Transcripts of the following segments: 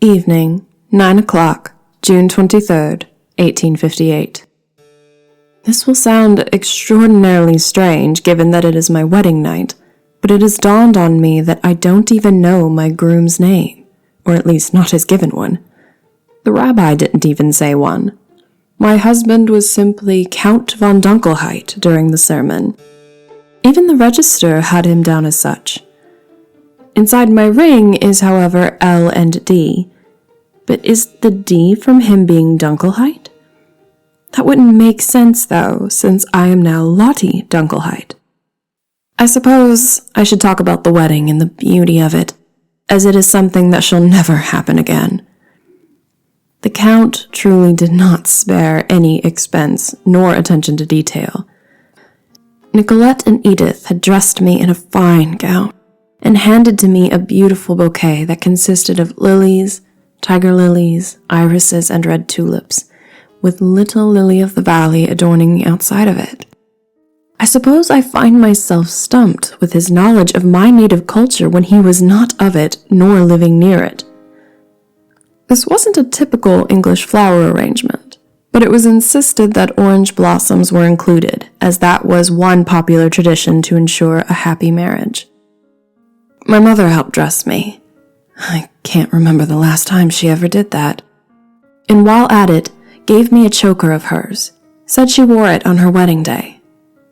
Evening, 9 o'clock, June 23rd, 1858. This will sound extraordinarily strange given that it is my wedding night, but it has dawned on me that I don't even know my groom's name, or at least not his given one. The rabbi didn't even say one. My husband was simply Count von Dunkelheit during the sermon. Even the register had him down as such. Inside my ring is, however, L and D. But is the D from him being Dunkelheit? That wouldn't make sense, though, since I am now Lottie Dunkelheit. I suppose I should talk about the wedding and the beauty of it, as it is something that shall never happen again. The Count truly did not spare any expense nor attention to detail. Nicolette and Edith had dressed me in a fine gown and handed to me a beautiful bouquet that consisted of lilies, tiger lilies, irises, and red tulips, with little lily of the valley adorning the outside of it. I suppose I find myself stumped with his knowledge of my native culture when he was not of it nor living near it. This wasn't a typical English flower arrangement, but it was insisted that orange blossoms were included, as that was one popular tradition to ensure a happy marriage. My mother helped dress me. I can't remember the last time she ever did that. And while at it, gave me a choker of hers, said she wore it on her wedding day.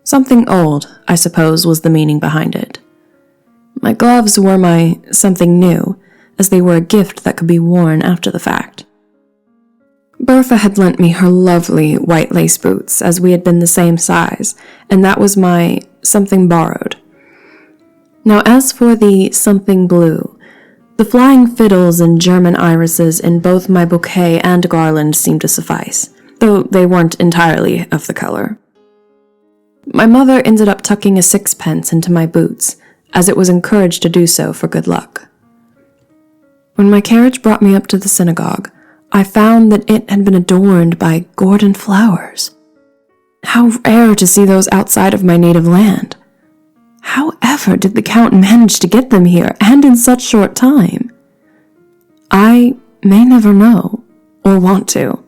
Something old, I suppose, was the meaning behind it. My gloves were my something new, as they were a gift that could be worn after the fact. Bertha had lent me her lovely white lace boots, as we had been the same size, and that was my something borrowed. Now as for the something blue, the flying fiddles and German irises in both my bouquet and garland seemed to suffice, though they weren't entirely of the color. My mother ended up tucking a sixpence into my boots, as it was encouraged to do so for good luck. When my carriage brought me up to the synagogue, I found that it had been adorned by Gordon flowers. How rare to see those outside of my native land. However did the Count manage to get them here, and in such short time? I may never know, or want to.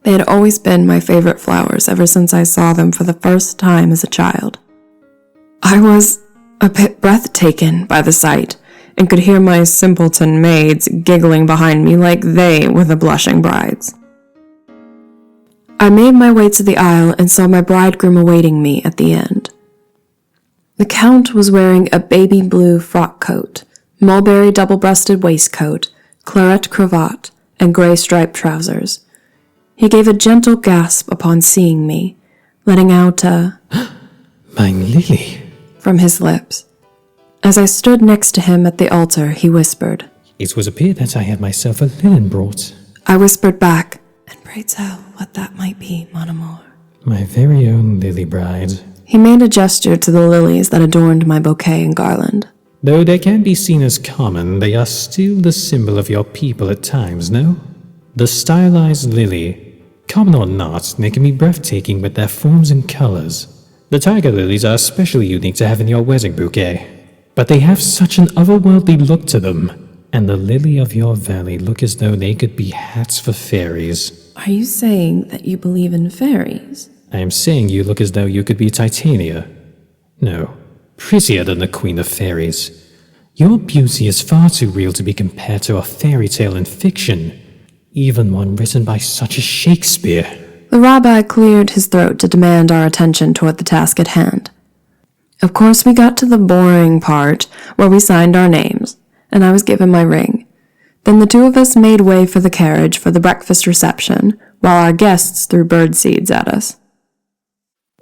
They had always been my favorite flowers ever since I saw them for the first time as a child. I was a bit breathtaken by the sight, and could hear my simpleton maids giggling behind me like they were the blushing brides. I made my way to the aisle and saw my bridegroom awaiting me at the end. The Count was wearing a baby blue frock coat, mulberry double-breasted waistcoat, claret cravat, and gray striped trousers. He gave a gentle gasp upon seeing me, letting out a "Mein Lily" from his lips. As I stood next to him at the altar, he whispered, "It was appeared that I had myself a linen brought." I whispered back, "And pray tell what that might be, mon amour." "My very own lily bride." He made a gesture to the lilies that adorned my bouquet and garland. "Though they can be seen as common, they are still the symbol of your people at times, no? The stylized lily, common or not, they can be breathtaking with their forms and colors. The tiger lilies are especially unique to have in your wedding bouquet, but they have such an otherworldly look to them, and the lily of your valley look as though they could be hats for fairies." Are you saying that you believe in fairies? "I am saying you look as though you could be Titania. No, prettier than the queen of fairies. Your beauty is far too real to be compared to a fairy tale in fiction, even one written by such a Shakespeare." The rabbi cleared his throat to demand our attention toward the task at hand. Of course, we got to the boring part, where we signed our names, and I was given my ring. Then the two of us made way for the carriage for the breakfast reception, while our guests threw bird seeds at us.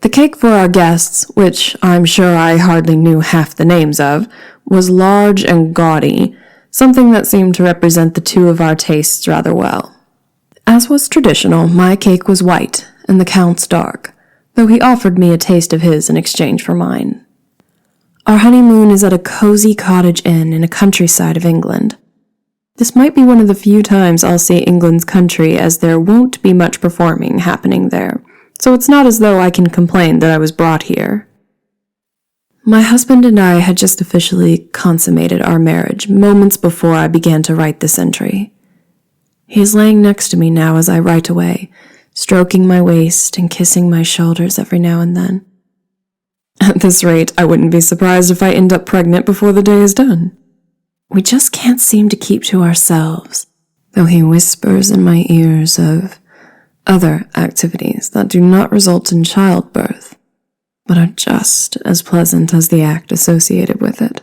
The cake for our guests, which I'm sure I hardly knew half the names of, was large and gaudy, something that seemed to represent the two of our tastes rather well. As was traditional, my cake was white and the Count's dark, though he offered me a taste of his in exchange for mine. Our honeymoon is at a cozy cottage inn in a countryside of England. This might be one of the few times I'll see England's country, as there won't be much performing happening there, so it's not as though I can complain that I was brought here. My husband and I had just officially consummated our marriage moments before I began to write this entry. He is laying next to me now as I write away, stroking my waist and kissing my shoulders every now and then. At this rate, I wouldn't be surprised if I end up pregnant before the day is done. We just can't seem to keep to ourselves, though he whispers in my ears of other activities that do not result in childbirth, but are just as pleasant as the act associated with it.